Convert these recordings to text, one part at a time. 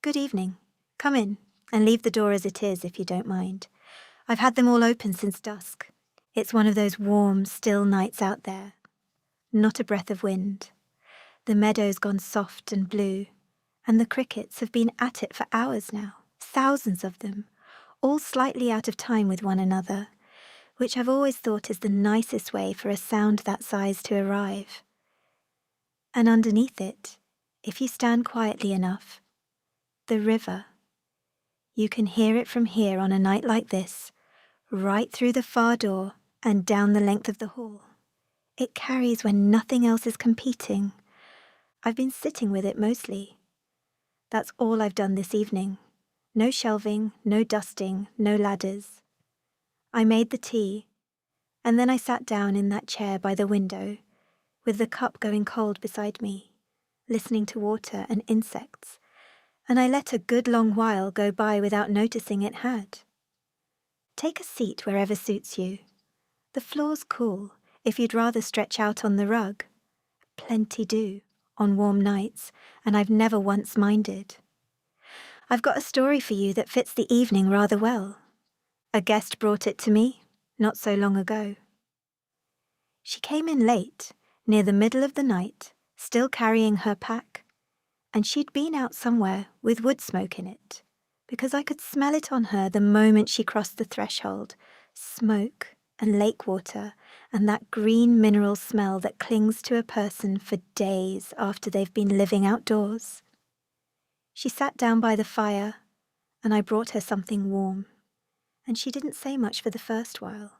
Good evening. Come in, and leave the door as it is, if you don't mind. I've had them all open since dusk. It's one of those warm, still nights out there. Not a breath of wind. The meadow's gone soft and blue, and the crickets have been at it for hours now, thousands of them, all slightly out of time with one another, which I've always thought is the nicest way for a sound that size to arrive. And underneath it, if you stand quietly enough, the river. You can hear it from here on a night like this, right through the far door and down the length of the hall. It carries when nothing else is competing. I've been sitting with it mostly. That's all I've done this evening. No shelving, no dusting, no ladders. I made the tea, and then I sat down in that chair by the window, with the cup going cold beside me, listening to water and insects, and I let a good long while go by without noticing it had. Take a seat wherever suits you. The floor's cool, if you'd rather stretch out on the rug. Plenty do, on warm nights, and I've never once minded. I've got a story for you that fits the evening rather well. A guest brought it to me, not so long ago. She came in late, near the middle of the night, still carrying her pack, and she'd been out somewhere with wood smoke in it, because I could smell it on her the moment she crossed the threshold, smoke and lake water and that green mineral smell that clings to a person for days after they've been living outdoors. She sat down by the fire, and I brought her something warm, and she didn't say much for the first while.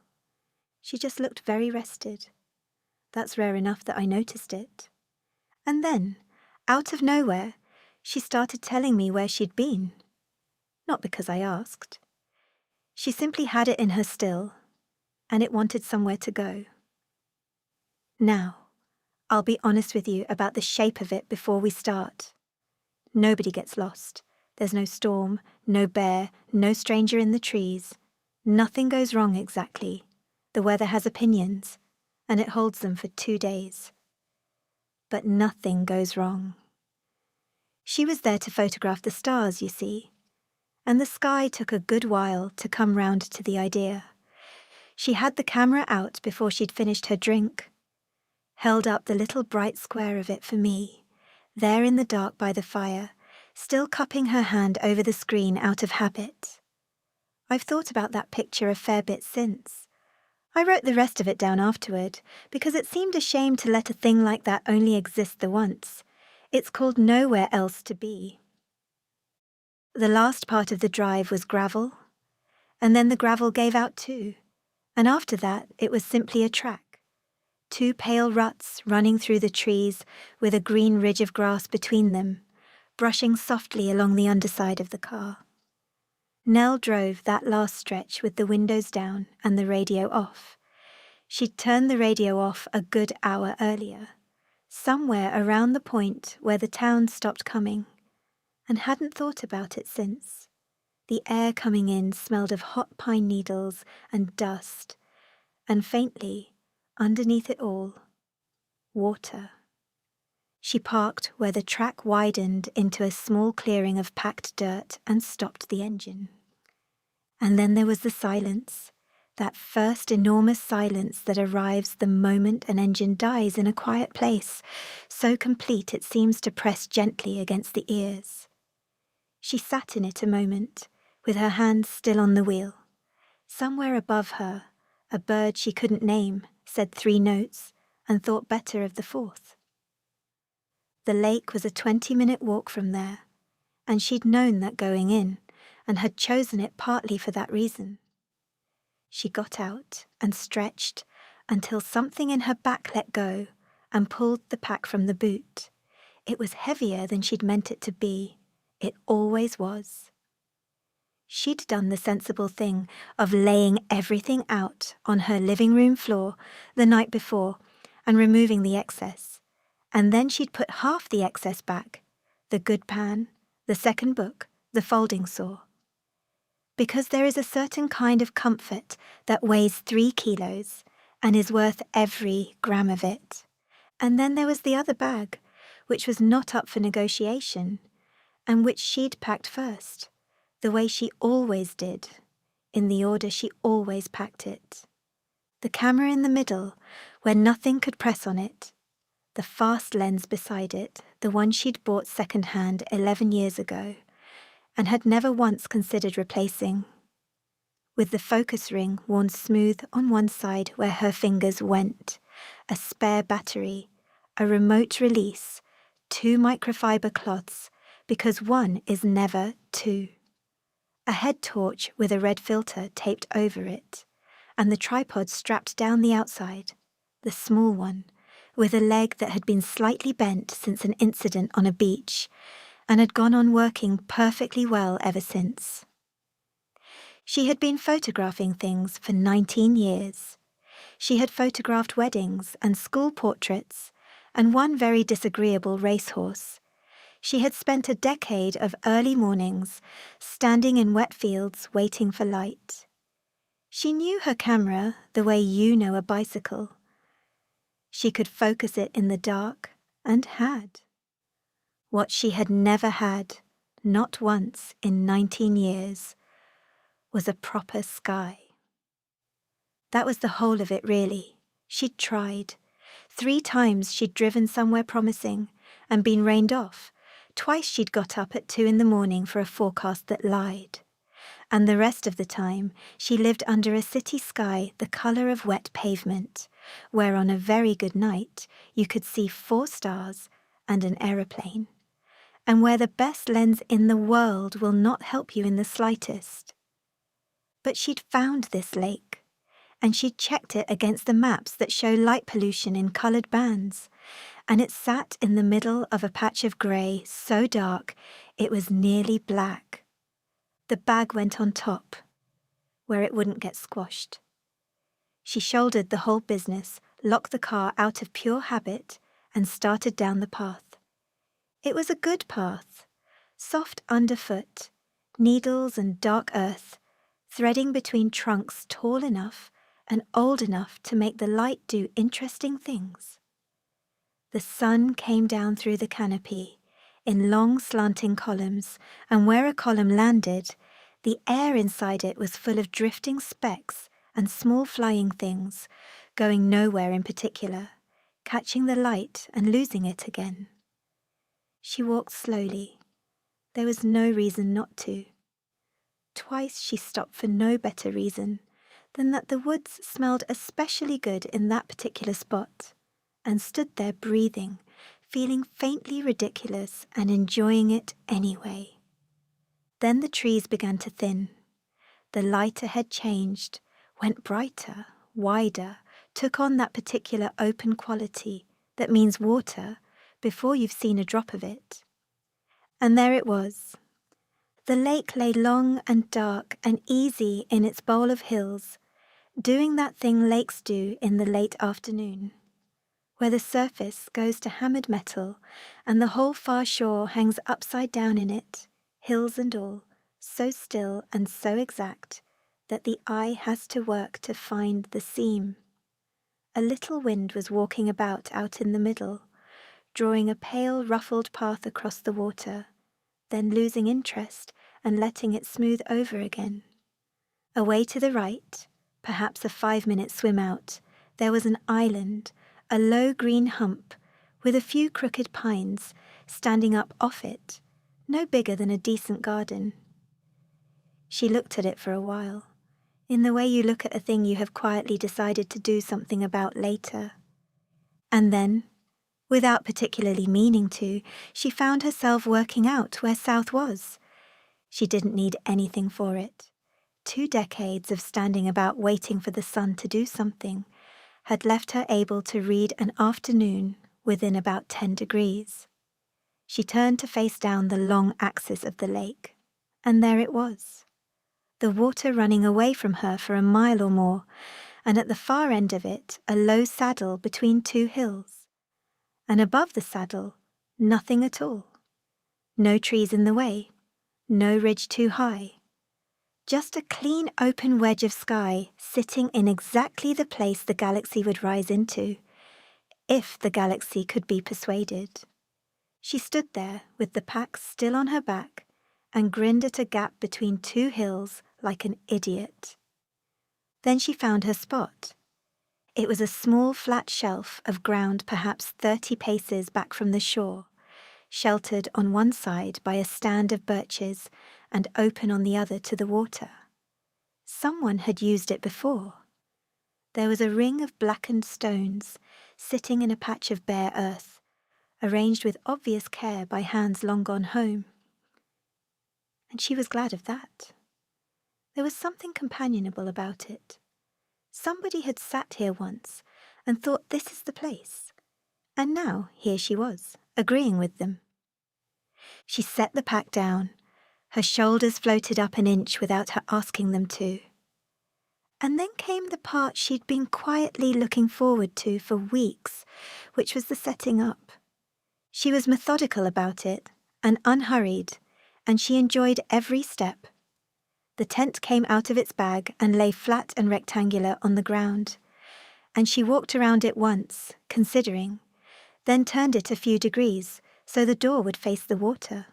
She just looked very rested. That's rare enough that I noticed it. And then, out of nowhere, she started telling me where she'd been. Not because I asked. She simply had it in her still, and it wanted somewhere to go. Now, I'll be honest with you about the shape of it before we start. Nobody gets lost. There's no storm, no bear, no stranger in the trees. Nothing goes wrong exactly. The weather has opinions, and it holds them for 2 days. But nothing goes wrong. She was there to photograph the stars, you see, and the sky took a good while to come round to the idea. She had the camera out before she'd finished her drink, held up the little bright square of it for me, there in the dark by the fire, still cupping her hand over the screen out of habit. I've thought about that picture a fair bit since. I wrote the rest of it down afterward, because it seemed a shame to let a thing like that only exist the once. It's called Nowhere Else to Be. The last part of the drive was gravel, and then the gravel gave out too, and after that it was simply a track. 2 pale ruts running through the trees with a green ridge of grass between them, brushing softly along the underside of the car. Nell drove that last stretch with the windows down and the radio off. She'd turned the radio off a good hour earlier, somewhere around the point where the town stopped coming, and hadn't thought about it since. The air coming in smelled of hot pine needles and dust, and faintly, underneath it all, water. She parked where the track widened into a small clearing of packed dirt and stopped the engine. And then there was the silence, that first enormous silence that arrives the moment an engine dies in a quiet place, so complete it seems to press gently against the ears. She sat in it a moment, with her hands still on the wheel. Somewhere above her, a bird she couldn't name said 3 notes and thought better of the 4th. The lake was a 20-minute walk from there, and she'd known that going in, and had chosen it partly for that reason. She got out and stretched until something in her back let go and pulled the pack from the boot. It was heavier than she'd meant it to be. It always was. She'd done the sensible thing of laying everything out on her living room floor the night before and removing the excess. And then she'd put half the excess back, the good pan, the second book, the folding saw. Because there is a certain kind of comfort that weighs 3 kilos and is worth every gram of it. And then there was the other bag, which was not up for negotiation, and which she'd packed first, the way she always did, in the order she always packed it. The camera in the middle, where nothing could press on it, the fast lens beside it, the one she'd bought second-hand 11 years ago, and had never once considered replacing, with the focus ring worn smooth on one side where her fingers went, a spare battery, a remote release, 2 microfiber cloths, because one is never two, a head torch with a red filter taped over it, and the tripod strapped down the outside, the small one, with a leg that had been slightly bent since an incident on a beach, and had gone on working perfectly well ever since. She had been photographing things for 19 years. She had photographed weddings and school portraits, and one very disagreeable racehorse. She had spent a decade of early mornings standing in wet fields waiting for light. She knew her camera the way you know a bicycle. She could focus it in the dark, and had. What she had never had, not once in 19 years, was a proper sky. That was the whole of it, really. She'd tried. 3 times she'd driven somewhere promising and been rained off. Twice she'd got up at 2 in the morning for a forecast that lied. And the rest of the time she lived under a city sky the colour of wet pavement, where on a very good night you could see 4 stars and an aeroplane, and where the best lens in the world will not help you in the slightest. But she'd found this lake, and she'd checked it against the maps that show light pollution in coloured bands, and it sat in the middle of a patch of grey so dark it was nearly black. The bag went on top, where it wouldn't get squashed. She shouldered the whole business, locked the car out of pure habit, and started down the path. It was a good path, soft underfoot, needles and dark earth, threading between trunks tall enough and old enough to make the light do interesting things. The sun came down through the canopy, in long slanting columns, and where a column landed, the air inside it was full of drifting specks and small flying things, going nowhere in particular, catching the light and losing it again. She walked slowly. There was no reason not to. Twice she stopped for no better reason than that the woods smelled especially good in that particular spot, and stood there breathing, feeling faintly ridiculous and enjoying it anyway. Then the trees began to thin. The light ahead changed, went brighter, wider, took on that particular open quality that means water before you've seen a drop of it. And there it was. The lake lay long and dark and easy in its bowl of hills, doing that thing lakes do in the late afternoon, where the surface goes to hammered metal and the whole far shore hangs upside down in it, hills and all, so still and so exact that the eye has to work to find the seam. A little wind was walking about out in the middle, drawing a pale ruffled path across the water, then losing interest and letting it smooth over again. Away to the right, perhaps a 5-minute swim out, there was an island, a low green hump, with a few crooked pines standing up off it, no bigger than a decent garden. She looked at it for a while, in the way you look at a thing you have quietly decided to do something about later. And then, without particularly meaning to, she found herself working out where south was. She didn't need anything for it. 2 decades of standing about waiting for the sun to do something had left her able to read an afternoon within about 10 degrees. She turned to face down the long axis of the lake, and there it was. The water running away from her for a mile or more, and at the far end of it a low saddle between 2 hills. And above the saddle, nothing at all. No trees in the way, no ridge too high. Just a clean open wedge of sky sitting in exactly the place the galaxy would rise into, if the galaxy could be persuaded. She stood there with the pack still on her back and grinned at a gap between two hills like an idiot. Then she found her spot. It was a small flat shelf of ground perhaps 30 paces back from the shore, sheltered on one side by a stand of birches and open on the other to the water. Someone had used it before. There was a ring of blackened stones sitting in a patch of bare earth, arranged with obvious care by hands long gone home. And she was glad of that. There was something companionable about it. Somebody had sat here once and thought this is the place, and now here she was, agreeing with them. She set the pack down. Her shoulders floated up an inch without her asking them to. And then came the part she'd been quietly looking forward to for weeks, which was the setting up. She was methodical about it and unhurried, and she enjoyed every step. The tent came out of its bag and lay flat and rectangular on the ground, and she walked around it once, considering, then turned it a few degrees so the door would face the water.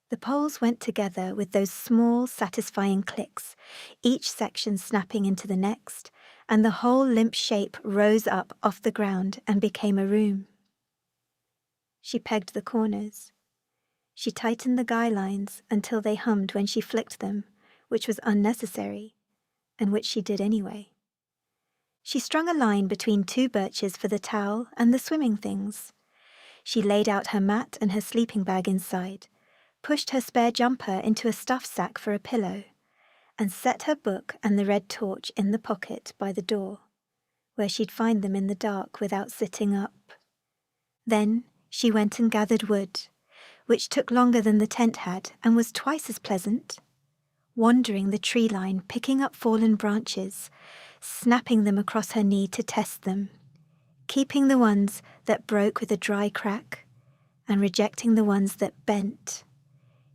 The poles went together with those small, satisfying clicks, each section snapping into the next, and the whole limp shape rose up off the ground and became a room. She pegged the corners. She tightened the guy lines until they hummed when she flicked them, which was unnecessary, and which she did anyway. She strung a line between two birches for the towel and the swimming things. She laid out her mat and her sleeping bag inside, pushed her spare jumper into a stuff sack for a pillow, and set her book and the red torch in the pocket by the door, where she'd find them in the dark without sitting up. Then she went and gathered wood, which took longer than the tent had and was twice as pleasant, wandering the tree line, picking up fallen branches, snapping them across her knee to test them, keeping the ones that broke with a dry crack, and rejecting the ones that bent.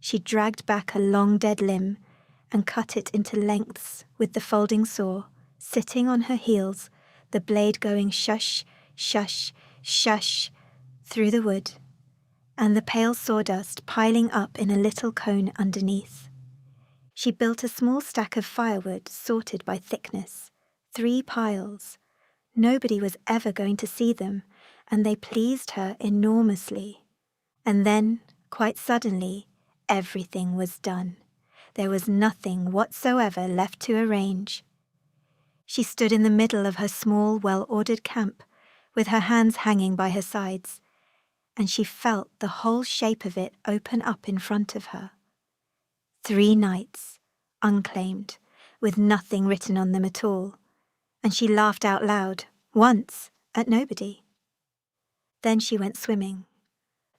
She dragged back a long dead limb and cut it into lengths with the folding saw, sitting on her heels, the blade going shush, shush, shush through the wood, and the pale sawdust piling up in a little cone underneath. She built a small stack of firewood sorted by thickness, 3 piles. Nobody was ever going to see them, and they pleased her enormously. And then, quite suddenly, everything was done. There was nothing whatsoever left to arrange. She stood in the middle of her small, well-ordered camp, with her hands hanging by her sides, and she felt the whole shape of it open up in front of her. 3 nights, unclaimed, with nothing written on them at all, and she laughed out loud, once, at nobody. Then she went swimming.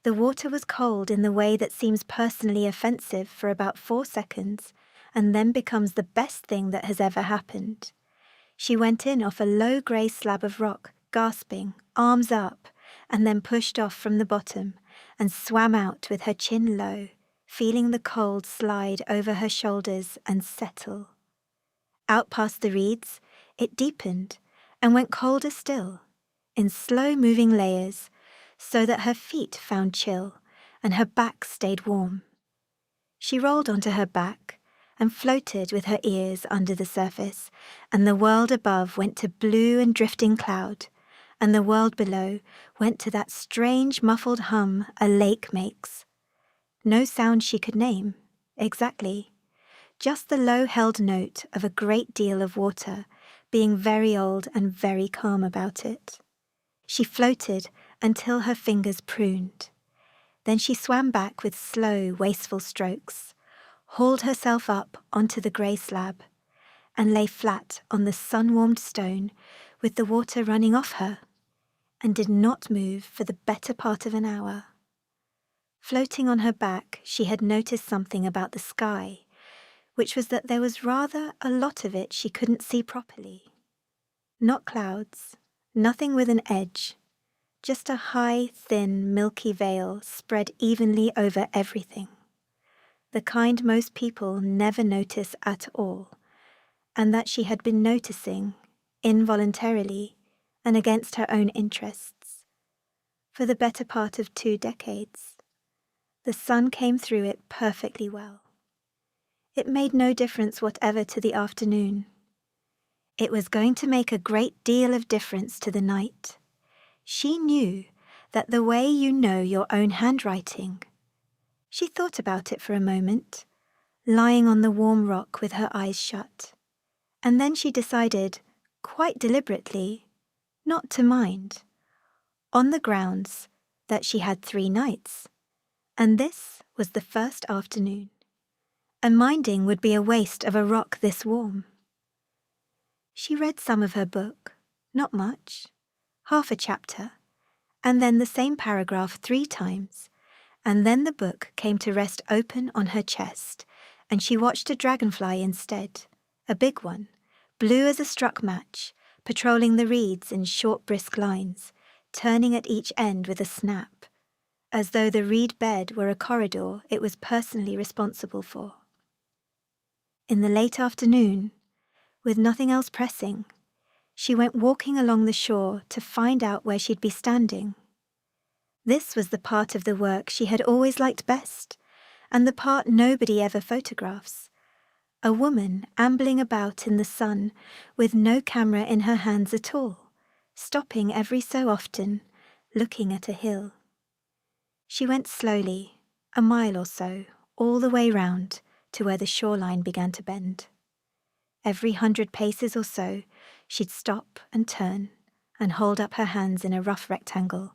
The water was cold in the way that seems personally offensive for about 4 seconds, and then becomes the best thing that has ever happened. She went in off a low grey slab of rock, gasping, arms up, and then pushed off from the bottom and swam out with her chin low, feeling the cold slide over her shoulders and settle. Out past the reeds, it deepened and went colder still, in slow-moving layers, so that her feet found chill and her back stayed warm. She rolled onto her back and floated with her ears under the surface, and the world above went to blue and drifting cloud, and the world below went to that strange muffled hum a lake makes. No sound she could name, exactly, just the low-held note of a great deal of water being very old and very calm about it. She floated until her fingers pruned. Then she swam back with slow, wasteful strokes, hauled herself up onto the grey slab, and lay flat on the sun-warmed stone with the water running off her, and did not move for the better part of an hour. Floating on her back, she had noticed something about the sky, which was that there was rather a lot of it she couldn't see properly. Not clouds, nothing with an edge, just a high, thin, milky veil spread evenly over everything, the kind most people never notice at all, and that she had been noticing, involuntarily, and against her own interests. for the better part of 2 decades. The sun came through it perfectly well. It made no difference whatever to the afternoon. It was going to make a great deal of difference to the night. She knew that the way you know your own handwriting. She thought about it for a moment, lying on the warm rock with her eyes shut. And then she decided, quite deliberately, not to mind, on the grounds that she had 3 nights, and this was the first afternoon, and minding would be a waste of a rock this warm. She read some of her book, not much, half a chapter, and then the same paragraph 3 times, and then the book came to rest open on her chest, and she watched a dragonfly instead, a big one, blue as a struck match, patrolling the reeds in short brisk lines, turning at each end with a snap, as though the reed bed were a corridor it was personally responsible for. In the late afternoon, with nothing else pressing, she went walking along the shore to find out where she'd be standing. This was the part of the work she had always liked best, and the part nobody ever photographs. A woman ambling about in the sun with no camera in her hands at all, stopping every so often, looking at a hill. She went slowly, a mile or so, all the way round to where the shoreline began to bend. Every 100 paces or so, she'd stop and turn and hold up her hands in a rough rectangle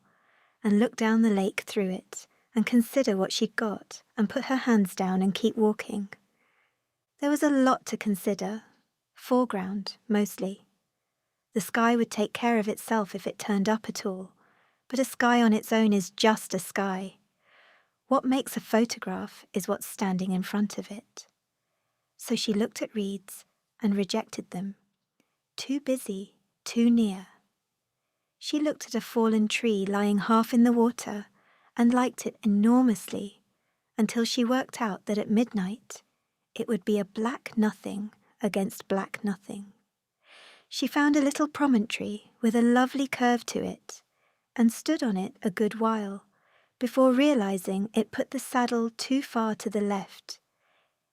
and look down the lake through it and consider what she'd got and put her hands down and keep walking. There was a lot to consider, foreground mostly. The sky would take care of itself if it turned up at all, but a sky on its own is just a sky. What makes a photograph is what's standing in front of it. So she looked at reeds and rejected them. Too busy, too near. She looked at a fallen tree lying half in the water and liked it enormously until she worked out that at midnight it would be a black nothing against black nothing. She found a little promontory with a lovely curve to it and stood on it a good while before realizing it put the saddle too far to the left,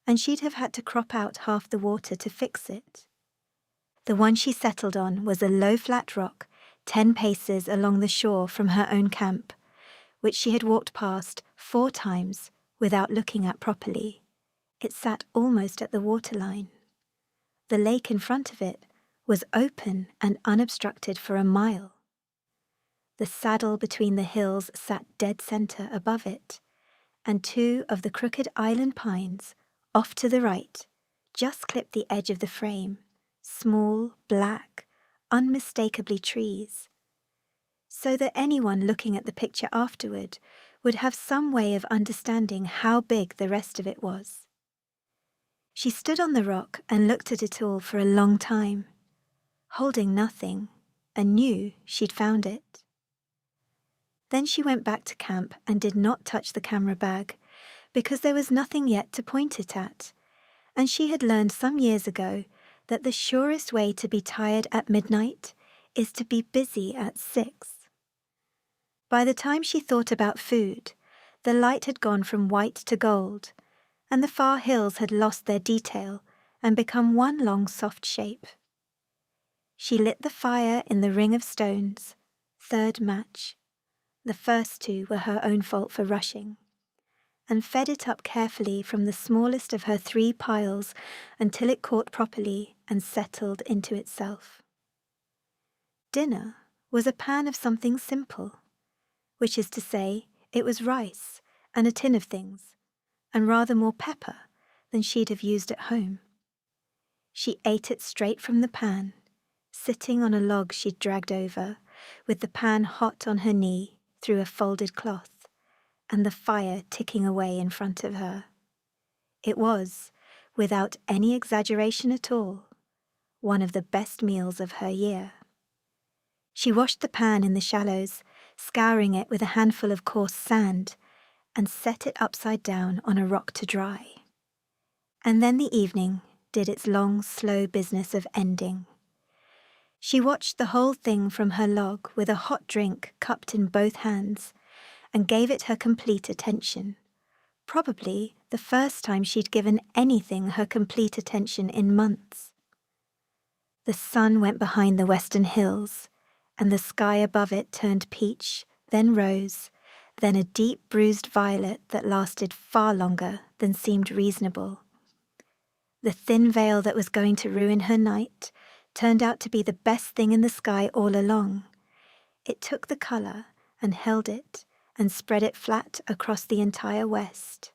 and she'd have had to crop out half the water to fix it. The one she settled on was a low flat rock 10 paces along the shore from her own camp, which she had walked past 4 times without looking at properly. It sat almost at the waterline. The lake in front of it was open and unobstructed for a mile. The saddle between the hills sat dead center above it, and 2 of the crooked island pines, off to the right, just clipped the edge of the frame, small, black, unmistakably trees, so that anyone looking at the picture afterward would have some way of understanding how big the rest of it was. She stood on the rock and looked at it all for a long time, holding nothing, and knew she'd found it. Then she went back to camp and did not touch the camera bag, because there was nothing yet to point it at, and she had learned some years ago that the surest way to be tired at midnight is to be busy at 6. By the time she thought about food, the light had gone from white to gold, and the far hills had lost their detail and become one long soft shape. She lit the fire in the ring of stones, 3rd match. The first 2 were her own fault for rushing, and fed it up carefully from the smallest of her 3 piles until it caught properly and settled into itself. Dinner was a pan of something simple, which is to say, it was rice and a tin of things, and rather more pepper than she'd have used at home. She ate it straight from the pan, sitting on a log she'd dragged over, with the pan hot on her knee through a folded cloth, and the fire ticking away in front of her. It was, without any exaggeration at all, one of the best meals of her year. She washed the pan in the shallows, scouring it with a handful of coarse sand, and set it upside down on a rock to dry. And then the evening did its long, slow business of ending. She watched the whole thing from her log with a hot drink cupped in both hands and gave it her complete attention. Probably the first time she'd given anything her complete attention in months. The sun went behind the western hills, and the sky above it turned peach, then rose, then a deep bruised violet that lasted far longer than seemed reasonable. The thin veil that was going to ruin her night turned out to be the best thing in the sky all along. It took the color and held it and spread it flat across the entire west.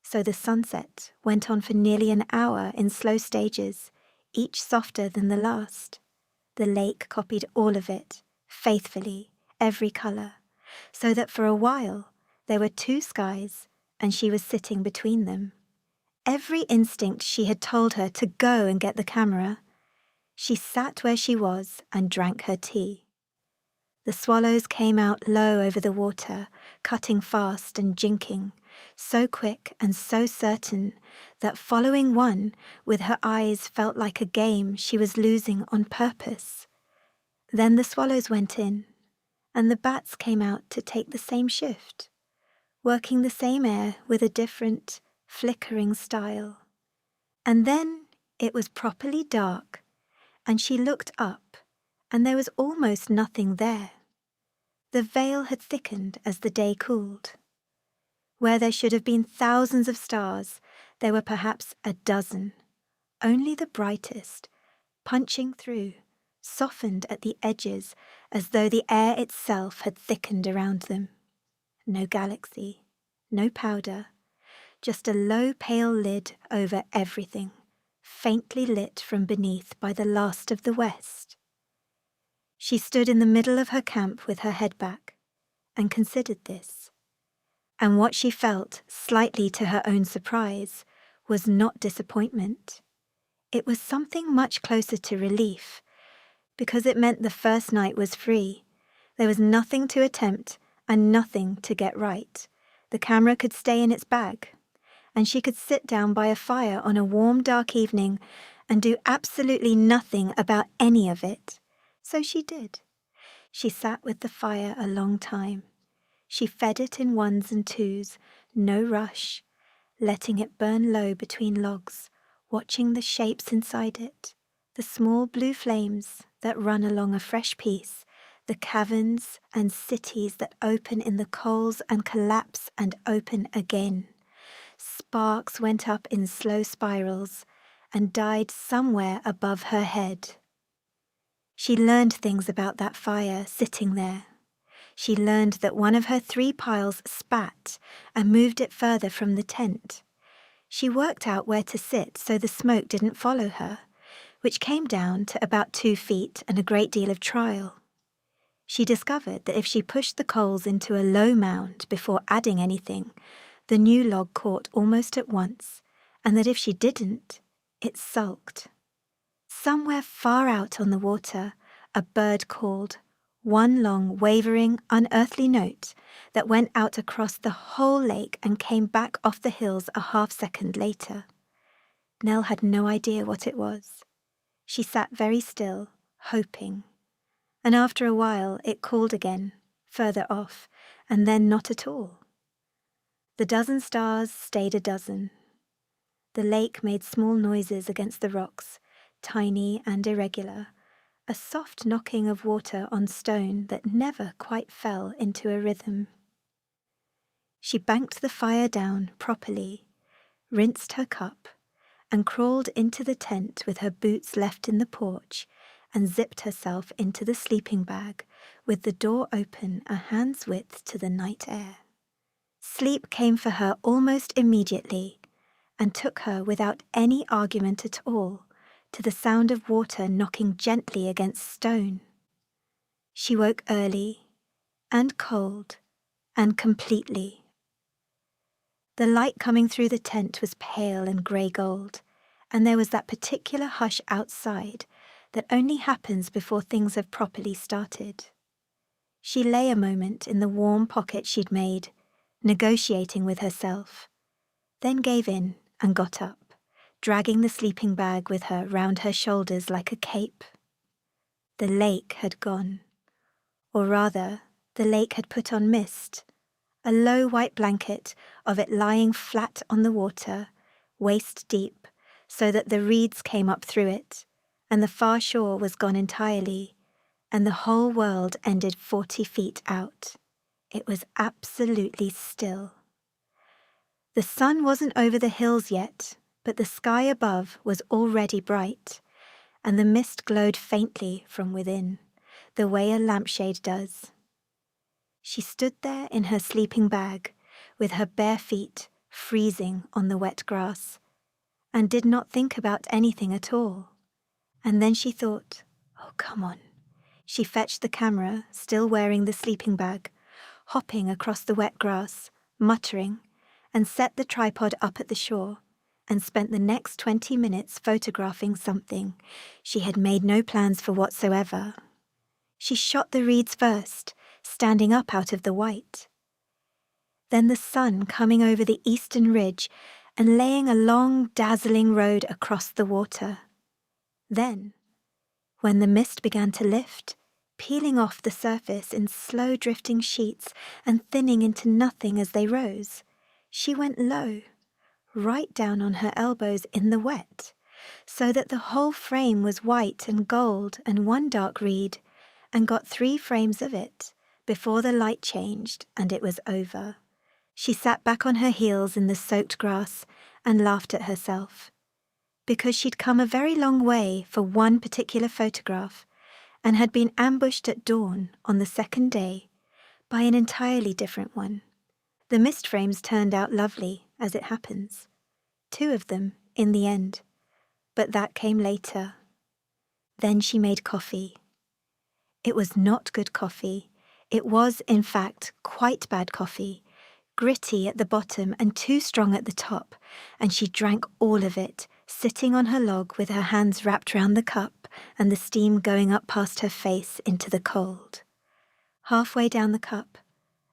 So the sunset went on for nearly an hour in slow stages, each softer than the last. The lake copied all of it, faithfully, every color, so that for a while there were two skies and she was sitting between them. Every instinct she had told her to go and get the camera. She sat where she was and drank her tea. The swallows came out low over the water, cutting fast and jinking, so quick and so certain that following one with her eyes felt like a game she was losing on purpose. Then the swallows went in, and the bats came out to take the same shift, working the same air with a different, flickering style. And then it was properly dark, and she looked up, and there was almost nothing there. The veil had thickened as the day cooled. Where there should have been thousands of stars, there were perhaps a dozen, only the brightest, punching through, softened at the edges as though the air itself had thickened around them. No galaxy, no powder, just a low pale lid over everything, faintly lit from beneath by the last of the west. She stood in the middle of her camp with her head back and considered this. And what she felt, slightly to her own surprise, was not disappointment. It was something much closer to relief, because it meant the first night was free. There was nothing to attempt and nothing to get right. The camera could stay in its bag, and she could sit down by a fire on a warm, dark evening and do absolutely nothing about any of it. So she did. She sat with the fire a long time. She fed it in ones and twos, no rush, letting it burn low between logs, watching the shapes inside it, the small blue flames that run along a fresh piece, the caverns and cities that open in the coals and collapse and open again. Sparks went up in slow spirals and died somewhere above her head. She learned things about that fire sitting there. She learned that one of her 3 piles spat and moved it further from the tent. She worked out where to sit so the smoke didn't follow her, which came down to about 2 feet and a great deal of trial. She discovered that if she pushed the coals into a low mound before adding anything, the new log caught almost at once, and that if she didn't, it sulked. Somewhere far out on the water, a bird called, one long, wavering, unearthly note that went out across the whole lake and came back off the hills a half-second later. Nell had no idea what it was. She sat very still, hoping. And after a while it called again, further off, and then not at all. The dozen stars stayed a dozen. The lake made small noises against the rocks, tiny and irregular, a soft knocking of water on stone that never quite fell into a rhythm. She banked the fire down properly, rinsed her cup, and crawled into the tent with her boots left in the porch and zipped herself into the sleeping bag with the door open a hand's width to the night air. Sleep came for her almost immediately and took her without any argument at all to the sound of water knocking gently against stone. She woke early and cold and completely. The light coming through the tent was pale and grey gold, and there was that particular hush outside that only happens before things have properly started. She lay a moment in the warm pocket she'd made, negotiating with herself, then gave in and got up, dragging the sleeping bag with her round her shoulders like a cape. The lake had gone. Or rather, the lake had put on mist, a low white blanket of it lying flat on the water, waist deep, so that the reeds came up through it, and the far shore was gone entirely, and the whole world ended 40 feet out. It was absolutely still. The sun wasn't over the hills yet, but the sky above was already bright, and the mist glowed faintly from within, the way a lampshade does. She stood there in her sleeping bag, with her bare feet freezing on the wet grass, and did not think about anything at all. And then she thought, oh, come on. She fetched the camera, still wearing the sleeping bag, hopping across the wet grass, muttering, and set the tripod up at the shore, and spent the next 20 minutes photographing something she had made no plans for whatsoever. She shot the reeds first, standing up out of the white. Then the sun coming over the eastern ridge and laying a long, dazzling road across the water. Then, when the mist began to lift, peeling off the surface in slow drifting sheets and thinning into nothing as they rose, she went low, right down on her elbows in the wet, so that the whole frame was white and gold and one dark reed, and got 3 frames of it before the light changed and it was over. She sat back on her heels in the soaked grass and laughed at herself, because she'd come a very long way for one particular photograph and had been ambushed at dawn on the second day by an entirely different one. The mist frames turned out lovely, as it happens. 2 of them, in the end, but that came later. Then she made coffee. It was not good coffee. It was, in fact, quite bad coffee, gritty at the bottom and too strong at the top, and she drank all of it, sitting on her log with her hands wrapped round the cup and the steam going up past her face into the cold. Halfway down the cup,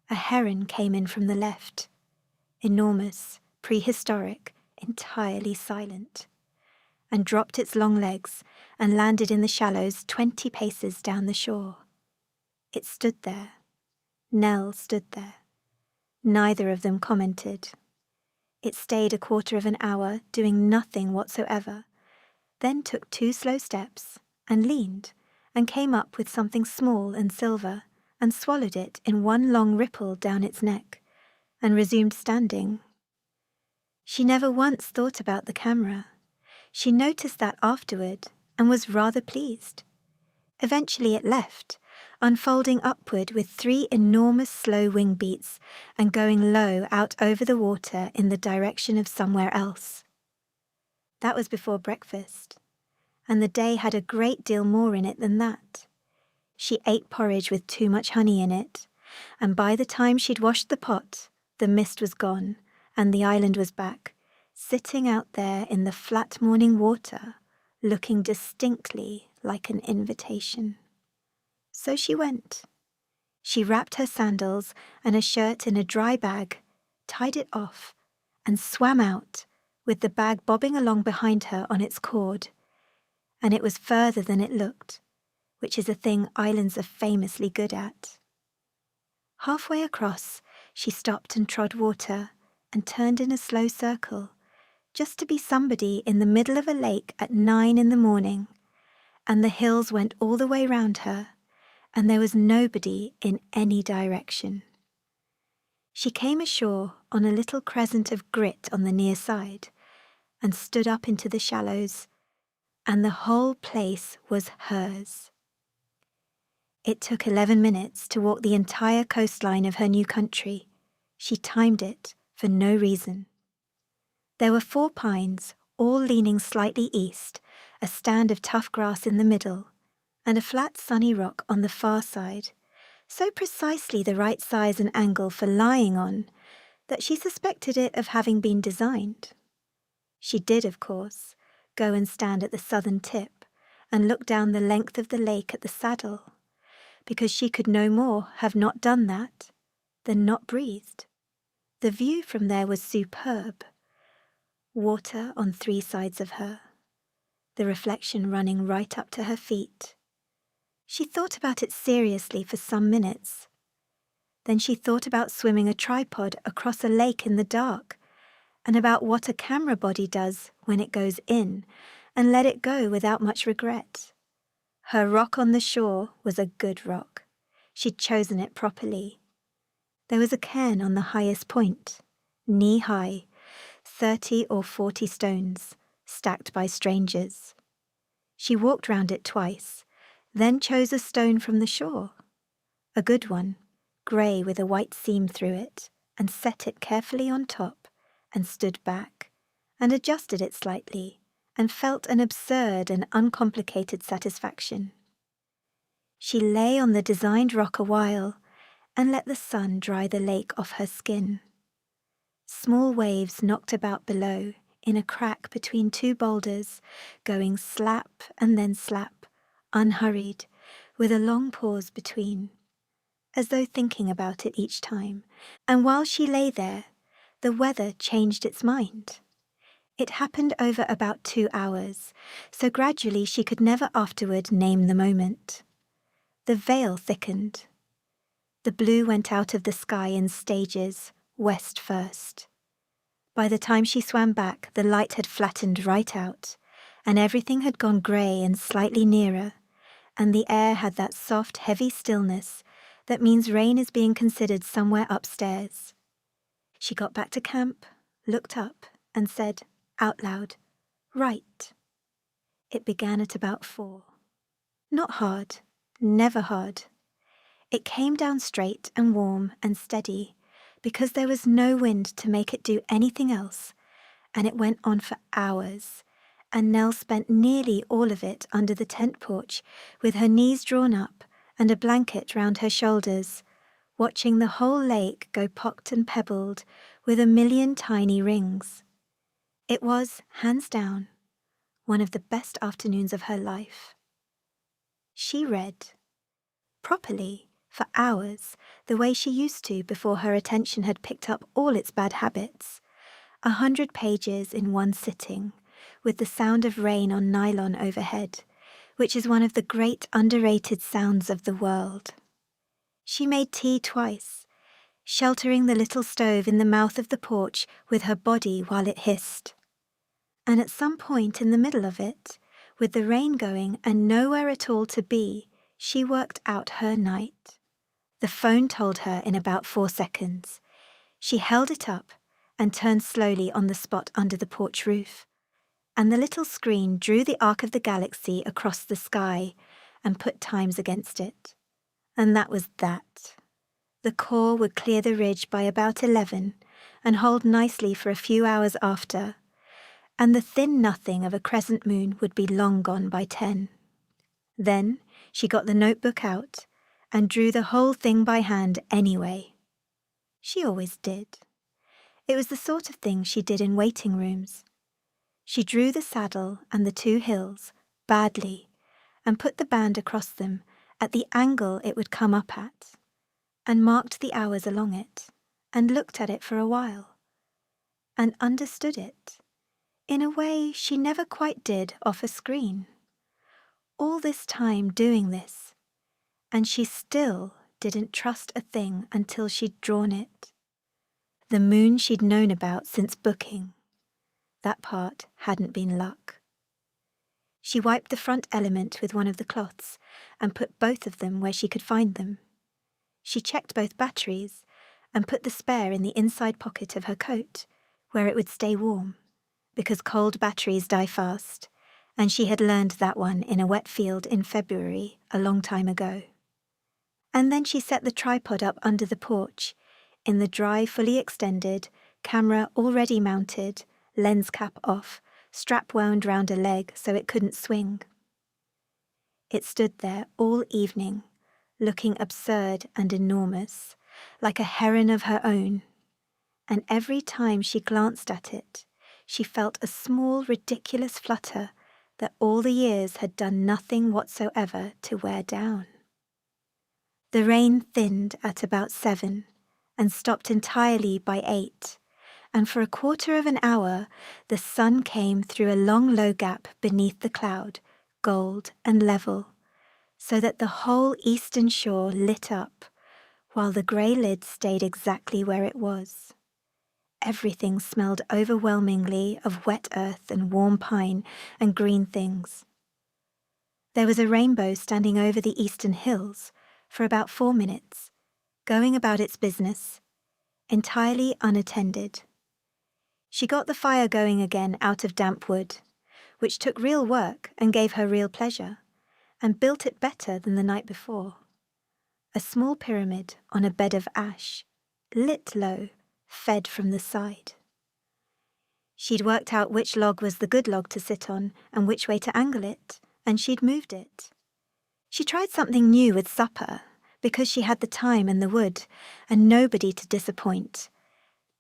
a heron came in from the left, enormous, prehistoric, entirely silent, and dropped its long legs and landed in the shallows 20 paces down the shore. It stood there. Nell stood there. Neither of them commented. It stayed a quarter of an hour, doing nothing whatsoever, then took 2 slow steps, and leaned, and came up with something small and silver, and swallowed it in one long ripple down its neck, and resumed standing. She never once thought about the camera. She noticed that afterward, and was rather pleased. Eventually it left, unfolding upward with 3 enormous slow wing beats and going low out over the water in the direction of somewhere else. That was before breakfast, and the day had a great deal more in it than that. She ate porridge with too much honey in it, and by the time she'd washed the pot, the mist was gone, and the island was back, sitting out there in the flat morning water, looking distinctly like an invitation. So she went. She wrapped her sandals and a shirt in a dry bag, tied it off, and swam out, with the bag bobbing along behind her on its cord. And it was further than it looked, which is a thing islands are famously good at. Halfway across, she stopped and trod water and turned in a slow circle, just to be somebody in the middle of a lake at 9 in the morning, and the hills went all the way round her, and there was nobody in any direction. She came ashore on a little crescent of grit on the near side, and stood up into the shallows, and the whole place was hers. It took 11 minutes to walk the entire coastline of her new country. She timed it for no reason. There were 4 pines, all leaning slightly east, a stand of tough grass in the middle, and a flat sunny rock on the far side, so precisely the right size and angle for lying on that she suspected it of having been designed. She did, of course, go and stand at the southern tip and look down the length of the lake at the saddle, because she could no more have not done that than not breathed. The view from there was superb. Water on 3 sides of her, the reflection running right up to her feet, She thought about it seriously for some minutes. Then she thought about swimming a tripod across a lake in the dark, and about what a camera body does when it goes in, and let it go without much regret. Her rock on the shore was a good rock. She'd chosen it properly. There was a cairn on the highest point, knee-high, 30 or 40 stones, stacked by strangers. She walked round it twice, then chose a stone from the shore. A good one, grey with a white seam through it, and set it carefully on top, and stood back, and adjusted it slightly, and felt an absurd and uncomplicated satisfaction. She lay on the designed rock a while, and let the sun dry the lake off her skin. Small waves knocked about below, in a crack between two boulders, going slap and then slap, unhurried, with a long pause between, as though thinking about it each time. And while she lay there, the weather changed its mind. It happened over about 2 hours, so gradually she could never afterward name the moment. The veil thickened. The blue went out of the sky in stages, west first. By the time she swam back, the light had flattened right out, and everything had gone grey and slightly nearer, and the air had that soft, heavy stillness that means rain is being considered somewhere upstairs. She got back to camp, looked up, and said, out loud, "Right." It began at about 4. Not hard, never hard. It came down straight and warm and steady, because there was no wind to make it do anything else, and it went on for hours, and Nell spent nearly all of it under the tent porch with her knees drawn up and a blanket round her shoulders, watching the whole lake go pocked and pebbled with a million tiny rings. It was, hands down, one of the best afternoons of her life. She read, properly, for hours, the way she used to before her attention had picked up all its bad habits. 100 pages in one sitting, with the sound of rain on nylon overhead, which is one of the great underrated sounds of the world. She made tea twice, sheltering the little stove in the mouth of the porch with her body while it hissed. And at some point in the middle of it, with the rain going and nowhere at all to be, she worked out her night. The phone told her in about 4 seconds. She held it up and turned slowly on the spot under the porch roof, and the little screen drew the arc of the galaxy across the sky and put times against it. And that was that. The core would clear the ridge by about 11 and hold nicely for a few hours after, and the thin nothing of a crescent moon would be long gone by 10. Then she got the notebook out and drew the whole thing by hand anyway. She always did. It was the sort of thing she did in waiting rooms. She drew the saddle and the 2 hills, badly, and put the band across them at the angle it would come up at, and marked the hours along it, and looked at it for a while, and understood it, in a way she never quite did off a screen. All this time doing this, and she still didn't trust a thing until she'd drawn it. The moon she'd known about since booking. That part hadn't been luck. She wiped the front element with one of the cloths and put both of them where she could find them. She checked both batteries and put the spare in the inside pocket of her coat, where it would stay warm, because cold batteries die fast, and she had learned that one in a wet field in February a long time ago. And then she set the tripod up under the porch, in the dry, fully extended, camera already mounted, lens cap off, strap wound round a leg so it couldn't swing. It stood there all evening, looking absurd and enormous, like a heron of her own, and every time she glanced at it, she felt a small, ridiculous flutter that all the years had done nothing whatsoever to wear down. The rain thinned at about 7 and stopped entirely by 8, and for a quarter of an hour the sun came through a long low gap beneath the cloud, gold and level, so that the whole eastern shore lit up, while the grey lid stayed exactly where it was. Everything smelled overwhelmingly of wet earth and warm pine and green things. There was a rainbow standing over the eastern hills for about 4 minutes, going about its business, entirely unattended. She got the fire going again out of damp wood, which took real work and gave her real pleasure, and built it better than the night before. A small pyramid on a bed of ash, lit low, fed from the side. She'd worked out which log was the good log to sit on and which way to angle it, and she'd moved it. She tried something new with supper, because she had the time and the wood, and nobody to disappoint.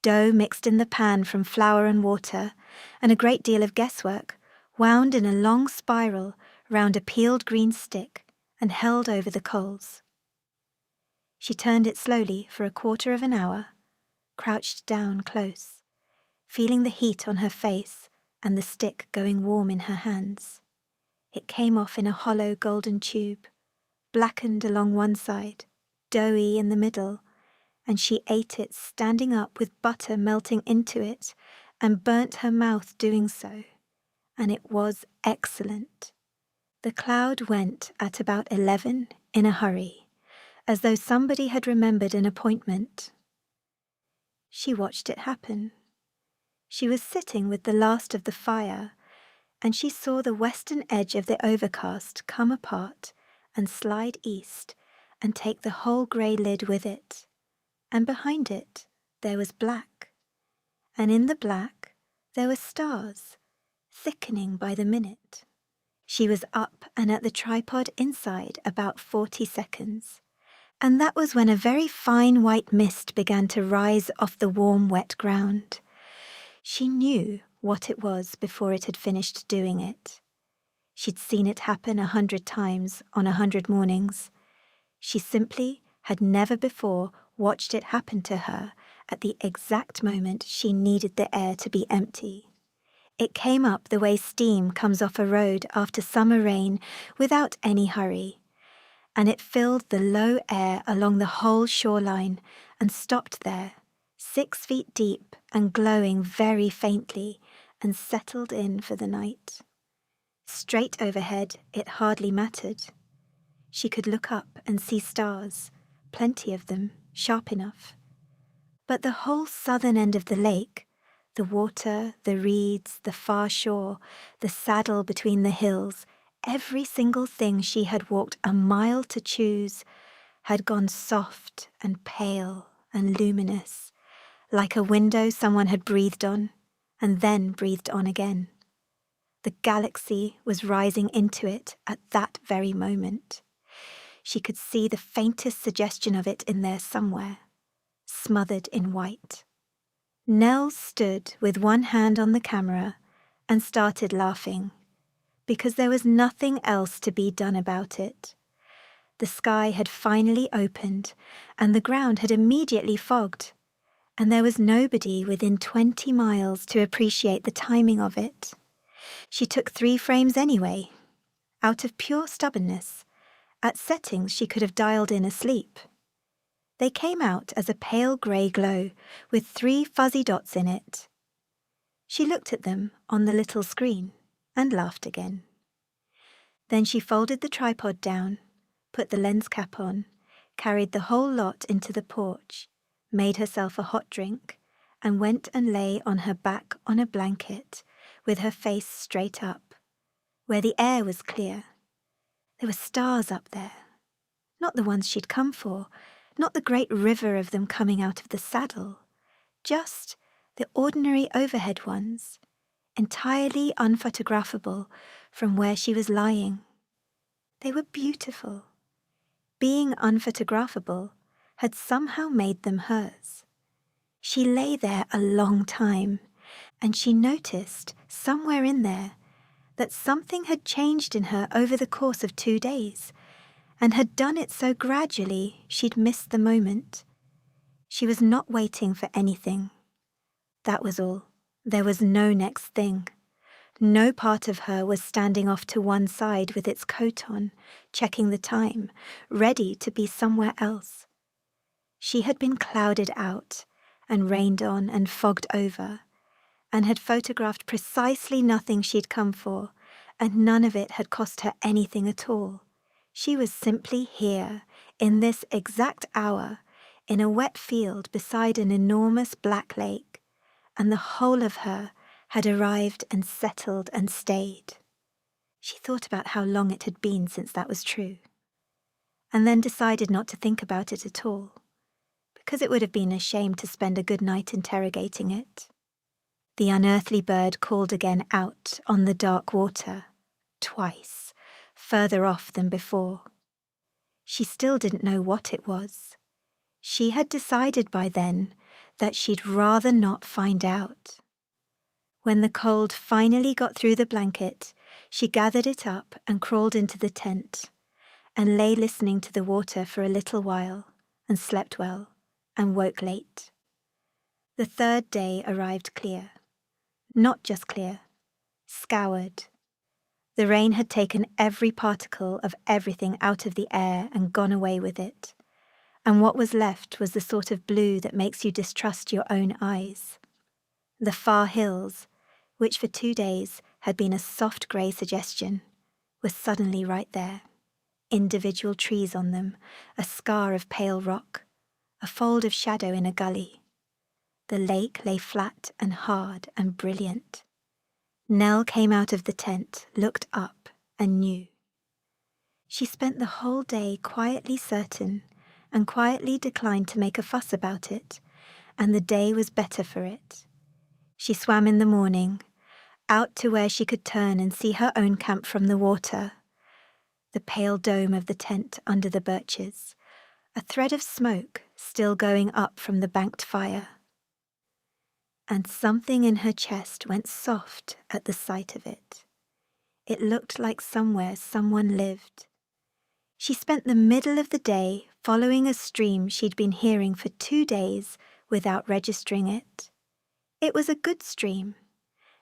Dough mixed in the pan from flour and water, and a great deal of guesswork, wound in a long spiral round a peeled green stick and held over the coals. She turned it slowly for a quarter of an hour, crouched down close, feeling the heat on her face and the stick going warm in her hands. It came off in a hollow golden tube, blackened along one side, doughy in the middle, and she ate it standing up with butter melting into it and burnt her mouth doing so, and it was excellent. The cloud went at about 11 in a hurry, as though somebody had remembered an appointment. She watched it happen. She was sitting with the last of the fire, and she saw the western edge of the overcast come apart and slide east and take the whole grey lid with it. And behind it there was black, and in the black there were stars, thickening by the minute. She was up and at the tripod inside about 40 seconds, and that was when a very fine white mist began to rise off the warm, wet ground. She knew what it was before it had finished doing it. She'd seen it happen 100 times on 100 mornings. She simply had never before watched it happen to her at the exact moment she needed the air to be empty. It came up the way steam comes off a road after summer rain without any hurry, and it filled the low air along the whole shoreline and stopped there, 6 feet deep and glowing very faintly, and settled in for the night. Straight overhead, it hardly mattered. She could look up and see stars, plenty of them, sharp enough. But the whole southern end of the lake, the water, the reeds, the far shore, the saddle between the hills, every single thing she had walked a mile to choose, had gone soft and pale and luminous, like a window someone had breathed on, and then breathed on again. The galaxy was rising into it at that very moment. She could see the faintest suggestion of it in there somewhere, smothered in white. Nell stood with one hand on the camera and started laughing, because there was nothing else to be done about it. The sky had finally opened, and the ground had immediately fogged, and there was nobody within 20 miles to appreciate the timing of it. She took 3 frames anyway, out of pure stubbornness. At settings she could have dialed in asleep. They came out as a pale grey glow with 3 fuzzy dots in it. She looked at them on the little screen and laughed again. Then she folded the tripod down, put the lens cap on, carried the whole lot into the porch, made herself a hot drink, and went and lay on her back on a blanket with her face straight up, where the air was clear. There were stars up there, not the ones she'd come for, not the great river of them coming out of the saddle, just the ordinary overhead ones, entirely unphotographable from where she was lying. They were beautiful. Being unphotographable had somehow made them hers. She lay there a long time, and she noticed somewhere in there that something had changed in her over the course of 2 days, and had done it so gradually she'd missed the moment. She was not waiting for anything. That was all. There was no next thing. No part of her was standing off to one side with its coat on, checking the time, ready to be somewhere else. She had been clouded out and rained on and fogged over, and had photographed precisely nothing she'd come for, and none of it had cost her anything at all. She was simply here, in this exact hour, in a wet field beside an enormous black lake, and the whole of her had arrived and settled and stayed. She thought about how long it had been since that was true, and then decided not to think about it at all, because it would have been a shame to spend a good night interrogating it. The unearthly bird called again out on the dark water, twice, further off than before. She still didn't know what it was. She had decided by then that she'd rather not find out. When the cold finally got through the blanket, she gathered it up and crawled into the tent, and lay listening to the water for a little while, and slept well, and woke late. The third day arrived clear. Not just clear, scoured. The rain had taken every particle of everything out of the air and gone away with it, and what was left was the sort of blue that makes you distrust your own eyes. The far hills, which for 2 days had been a soft grey suggestion, were suddenly right there. Individual trees on them, a scar of pale rock, a fold of shadow in a gully. The lake lay flat and hard and brilliant. Nell came out of the tent, looked up, and knew. She spent the whole day quietly certain, and quietly declined to make a fuss about it, and the day was better for it. She swam in the morning, out to where she could turn and see her own camp from the water, the pale dome of the tent under the birches, a thread of smoke still going up from the banked fire. And something in her chest went soft at the sight of it. It looked like somewhere someone lived. She spent the middle of the day following a stream she'd been hearing for 2 days without registering it. It was a good stream,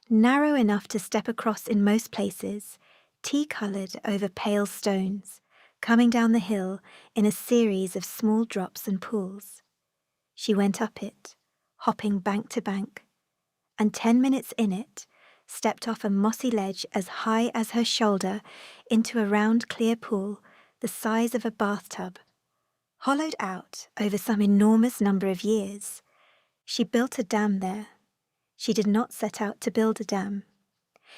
narrow enough to step across in most places, tea-coloured over pale stones, coming down the hill in a series of small drops and pools. She went up it, hopping bank to bank, and 10 minutes in it, stepped off a mossy ledge as high as her shoulder into a round clear pool the size of a bathtub, hollowed out over some enormous number of years. She built a dam there. She did not set out to build a dam.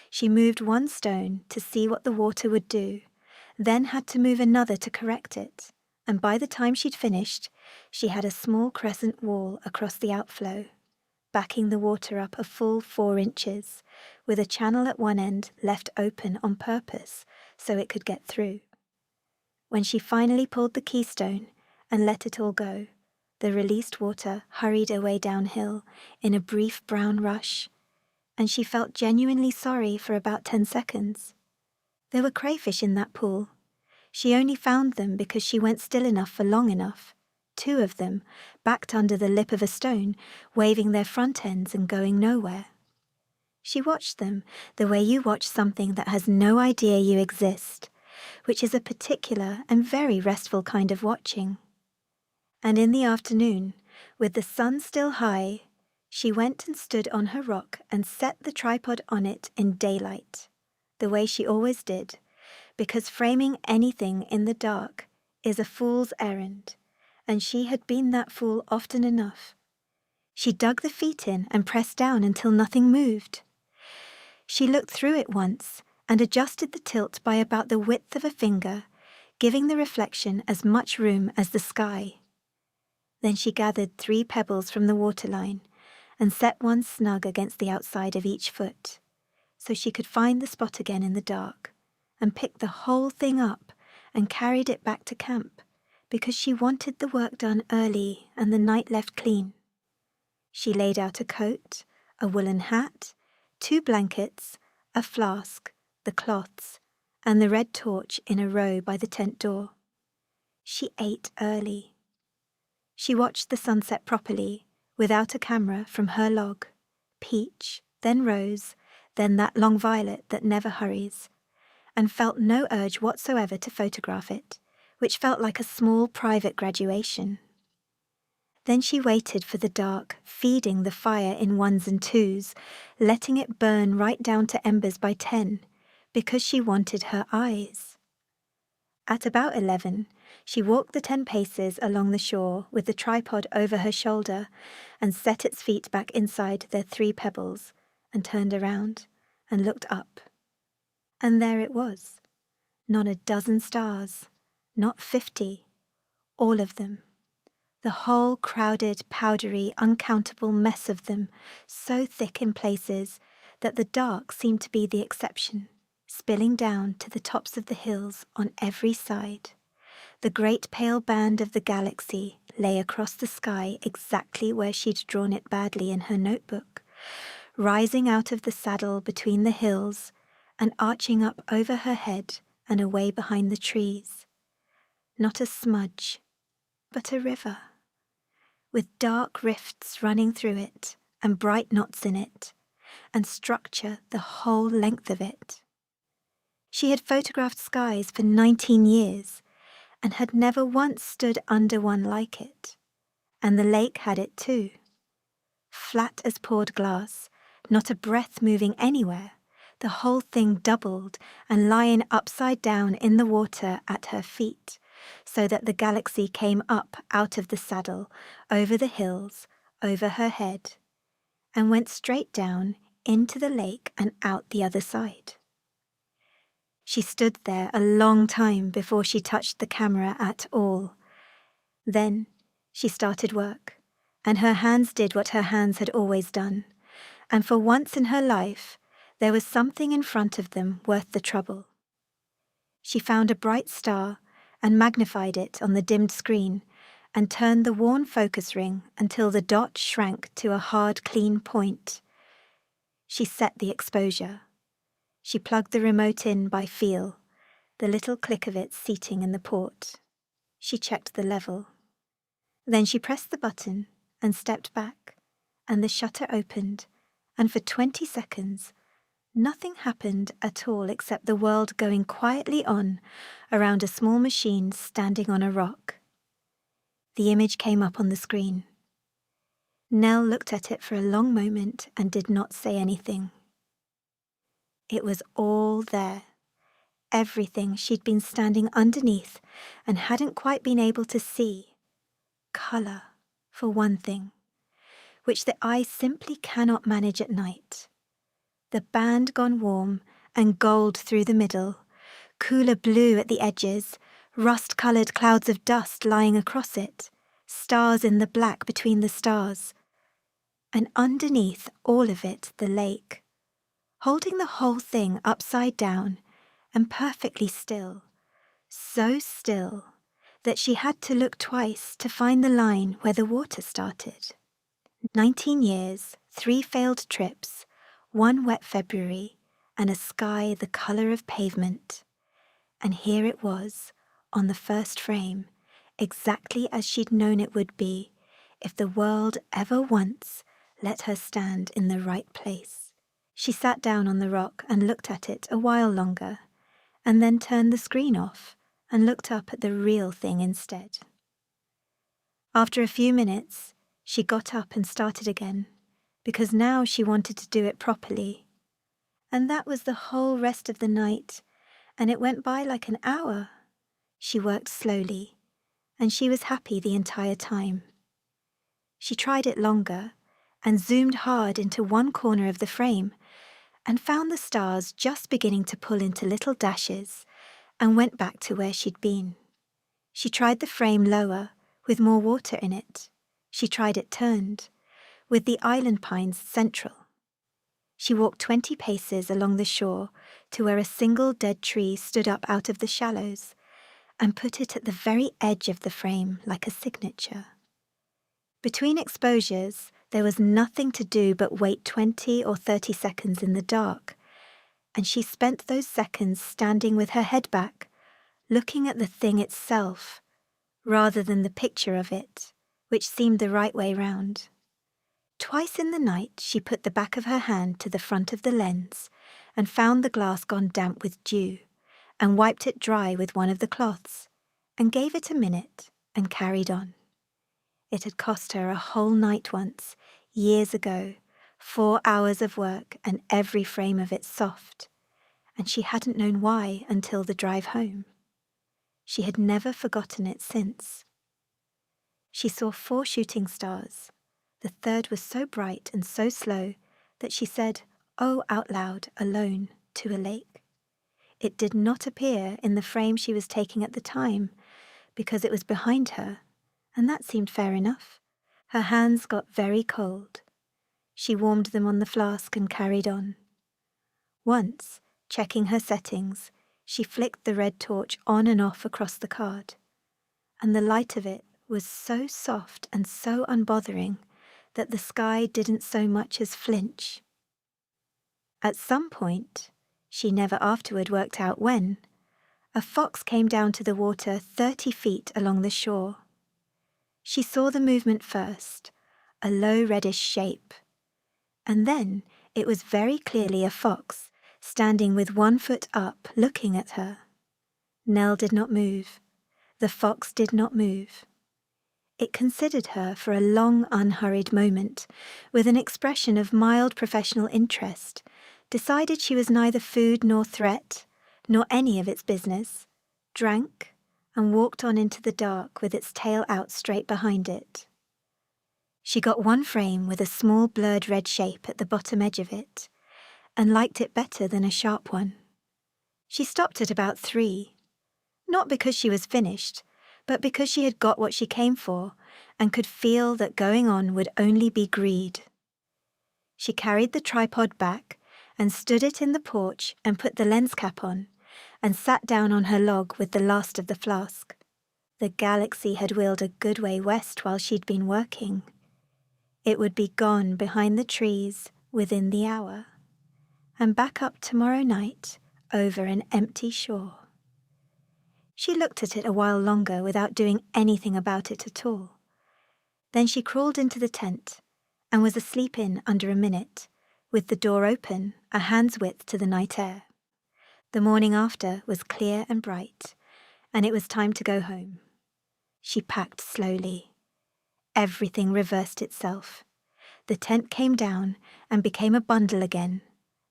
She moved one stone to see what the water would do, then had to move another to correct it, and by the time she'd finished, she had a small crescent wall across the outflow, backing the water up a full 4 inches, with a channel at one end left open on purpose so it could get through. When she finally pulled the keystone and let it all go, the released water hurried away downhill in a brief brown rush, and she felt genuinely sorry for about 10 seconds. There were crayfish in that pool. She only found them because she went still enough for long enough, 2 of them, backed under the lip of a stone, waving their front ends and going nowhere. She watched them the way you watch something that has no idea you exist, which is a particular and very restful kind of watching. And in the afternoon, with the sun still high, she went and stood on her rock and set the tripod on it in daylight, the way she always did, because framing anything in the dark is a fool's errand, and she had been that fool often enough. She dug the feet in and pressed down until nothing moved. She looked through it once and adjusted the tilt by about the width of a finger, giving the reflection as much room as the sky. Then she gathered 3 pebbles from the waterline and set one snug against the outside of each foot, so she could find the spot again in the dark, and picked the whole thing up and carried it back to camp, because she wanted the work done early and the night left clean. She laid out a coat, a woolen hat, 2 blankets, a flask, the cloths, and the red torch in a row by the tent door. She ate early. She watched the sunset properly, without a camera, from her log, peach, then rose, then that long violet that never hurries, and felt no urge whatsoever to photograph it, which felt like a small private graduation. Then she waited for the dark, feeding the fire in ones and twos, letting it burn right down to embers by 10, because she wanted her eyes. At about 11, she walked the 10 paces along the shore with the tripod over her shoulder and set its feet back inside their 3 pebbles and turned around and looked up. And there it was. Not a dozen stars, not 50, all of them. The whole crowded, powdery, uncountable mess of them, so thick in places that the dark seemed to be the exception, spilling down to the tops of the hills on every side. The great pale band of the galaxy lay across the sky exactly where she'd drawn it badly in her notebook, rising out of the saddle between the hills and arching up over her head and away behind the trees. Not a smudge, but a river, with dark rifts running through it and bright knots in it, and structure the whole length of it. She had photographed skies for 19 years and had never once stood under one like it, and the lake had it too. Flat as poured glass, not a breath moving anywhere, the whole thing doubled and lying upside down in the water at her feet, so that the galaxy came up out of the saddle, over the hills, over her head, and went straight down into the lake and out the other side. She stood there a long time before she touched the camera at all. Then she started work, and her hands did what her hands had always done, and for once in her life there was something in front of them worth the trouble. She found a bright star and magnified it on the dimmed screen and turned the worn focus ring until the dot shrank to a hard, clean point. She set the exposure. She plugged the remote in by feel, the little click of it seating in the port. She checked the level. Then she pressed the button and stepped back, and the shutter opened, and for 20 seconds, nothing happened at all except the world going quietly on around a small machine standing on a rock. The image came up on the screen. Nell looked at it for a long moment and did not say anything. It was all there, everything she'd been standing underneath and hadn't quite been able to see. Colour, for one thing, which the eye simply cannot manage at night. The band gone warm and gold through the middle, cooler blue at the edges, rust-coloured clouds of dust lying across it, stars in the black between the stars, and underneath all of it the lake, holding the whole thing upside down and perfectly still, so still that she had to look twice to find the line where the water started. 19 years, 3 failed trips, 1 wet February, and a sky the colour of pavement. And here it was, on the first frame, exactly as she'd known it would be if the world ever once let her stand in the right place. She sat down on the rock and looked at it a while longer, and then turned the screen off and looked up at the real thing instead. After a few minutes, she got up and started again, because now she wanted to do it properly. And that was the whole rest of the night, and it went by like an hour. She worked slowly, and she was happy the entire time. She tried it longer, and zoomed hard into one corner of the frame, and found the stars just beginning to pull into little dashes, and went back to where she'd been. She tried the frame lower, with more water in it. She tried it turned, with the island pines central. She walked 20 paces along the shore to where a single dead tree stood up out of the shallows, and put it at the very edge of the frame like a signature. Between exposures, there was nothing to do but wait 20 or 30 seconds in the dark, and she spent those seconds standing with her head back, looking at the thing itself, rather than the picture of it, which seemed the right way round. Twice in the night she put the back of her hand to the front of the lens and found the glass gone damp with dew, and wiped it dry with one of the cloths, and gave it a minute and carried on. It had cost her a whole night once, years ago, 4 hours of work and every frame of it soft, and she hadn't known why until the drive home. She had never forgotten it since. She saw 4 shooting stars. The third was so bright and so slow that she said, "Oh," out loud, alone, to a lake. It did not appear in the frame she was taking at the time, because it was behind her, and that seemed fair enough. Her hands got very cold. She warmed them on the flask and carried on. Once, checking her settings, she flicked the red torch on and off across the card, and the light of it was so soft and so unbothering that the sky didn't so much as flinch. At some point, she never afterward worked out when, a fox came down to the water 30 feet along the shore. She saw the movement first, a low reddish shape, and then it was very clearly a fox, standing with 1 foot up, looking at her. Nell did not move. The fox did not move. It considered her for a long, unhurried moment, with an expression of mild professional interest, decided she was neither food nor threat, nor any of its business, drank, and walked on into the dark with its tail out straight behind it. She got 1 frame with a small blurred red shape at the bottom edge of it, and liked it better than a sharp one. She stopped at about 3, not because she was finished, but because she had got what she came for and could feel that going on would only be greed. She carried the tripod back and stood it in the porch and put the lens cap on and sat down on her log with the last of the flask. The galaxy had wheeled a good way west while she'd been working. It would be gone behind the trees within the hour, and back up tomorrow night over an empty shore. She looked at it a while longer without doing anything about it at all. Then she crawled into the tent and was asleep in under a minute, with the door open, a hand's width to the night air. The morning after was clear and bright, and it was time to go home. She packed slowly. Everything reversed itself. The tent came down and became a bundle again.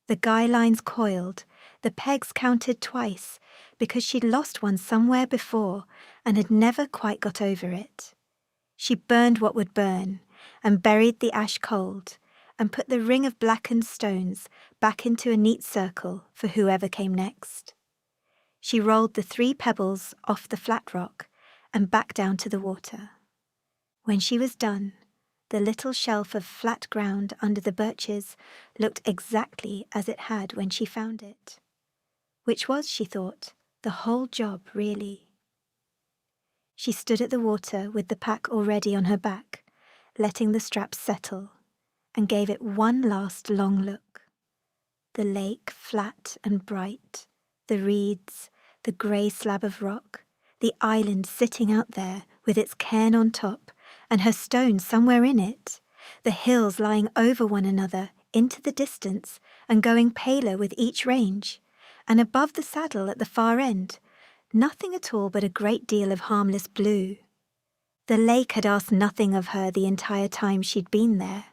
The guy lines coiled, the pegs counted twice, because she'd lost one somewhere before and had never quite got over it. She burned what would burn, and buried the ash cold, and put the ring of blackened stones back into a neat circle for whoever came next. She rolled the 3 pebbles off the flat rock and back down to the water. When she was done, the little shelf of flat ground under the birches looked exactly as it had when she found it, which was, she thought, the whole job, really. She stood at the water with the pack already on her back, letting the straps settle, and gave it one last long look. The lake flat and bright, the reeds, the grey slab of rock, the island sitting out there with its cairn on top, and her stone somewhere in it, the hills lying over one another into the distance and going paler with each range, and above the saddle at the far end, nothing at all but a great deal of harmless blue. The lake had asked nothing of her the entire time she'd been there.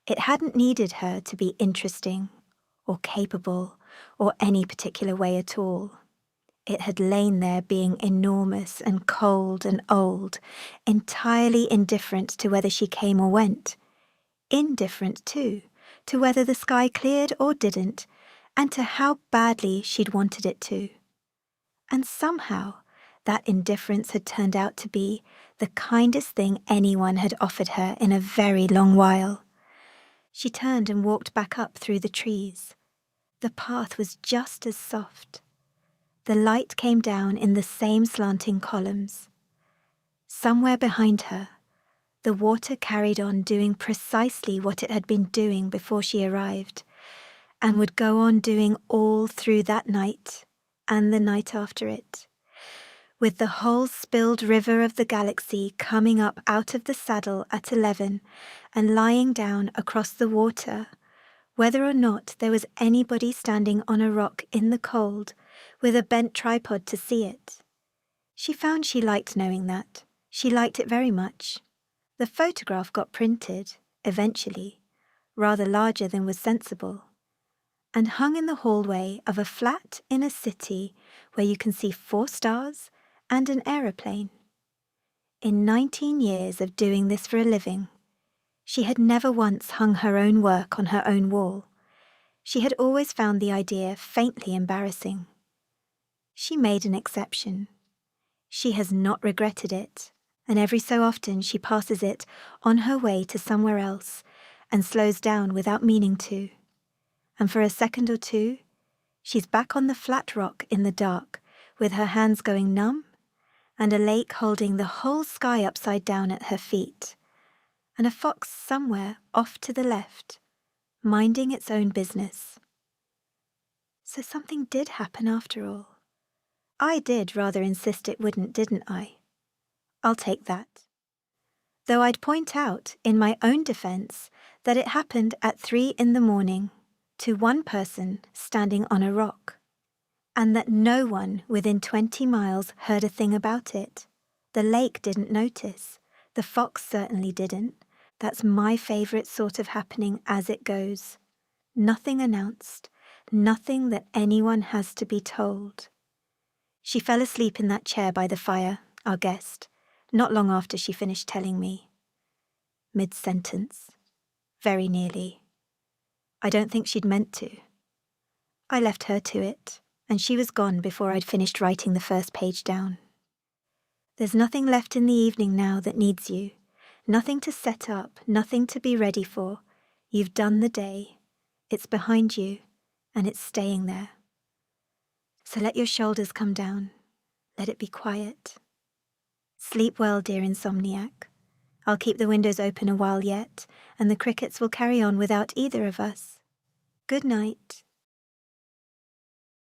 It hadn't needed her to be interesting, or capable, or any particular way at all. It had lain there being enormous and cold and old, entirely indifferent to whether she came or went. Indifferent, too, to whether the sky cleared or didn't, and to how badly she'd wanted it to. And somehow, that indifference had turned out to be the kindest thing anyone had offered her in a very long while. She turned and walked back up through the trees. The path was just as soft. The light came down in the same slanting columns. Somewhere behind her, the water carried on doing precisely what it had been doing before she arrived, and would go on doing all through that night and the night after it, with the whole spilled river of the galaxy coming up out of the saddle at 11 and lying down across the water, whether or not there was anybody standing on a rock in the cold with a bent tripod to see it. She found she liked knowing that. She liked it very much. The photograph got printed, eventually, rather larger than was sensible, and hung in the hallway of a flat in a city where you can see 4 stars and an aeroplane. In 19 years of doing this for a living, she had never once hung her own work on her own wall. She had always found the idea faintly embarrassing. She made an exception. She has not regretted it, and every so often she passes it on her way to somewhere else and slows down without meaning to. And for a second or two, she's back on the flat rock in the dark with her hands going numb and a lake holding the whole sky upside down at her feet, and a fox somewhere off to the left, minding its own business. So something did happen after all. I did rather insist it wouldn't, didn't I? I'll take that. Though I'd point out, in my own defense, that it happened at 3 in the morning, to one person standing on a rock, and that no one within 20 miles heard a thing about it. The lake didn't notice. The fox certainly didn't. That's my favourite sort of happening as it goes. Nothing announced, nothing that anyone has to be told. She fell asleep in that chair by the fire, our guest, not long after she finished telling me. Mid-sentence. Very nearly. I don't think she'd meant to. I left her to it, and she was gone before I'd finished writing the first page down. There's nothing left in the evening now that needs you. Nothing to set up, nothing to be ready for. You've done the day. It's behind you, and it's staying there. So let your shoulders come down. Let it be quiet. Sleep well, dear insomniac. I'll keep the windows open a while yet, and the crickets will carry on without either of us. Good night.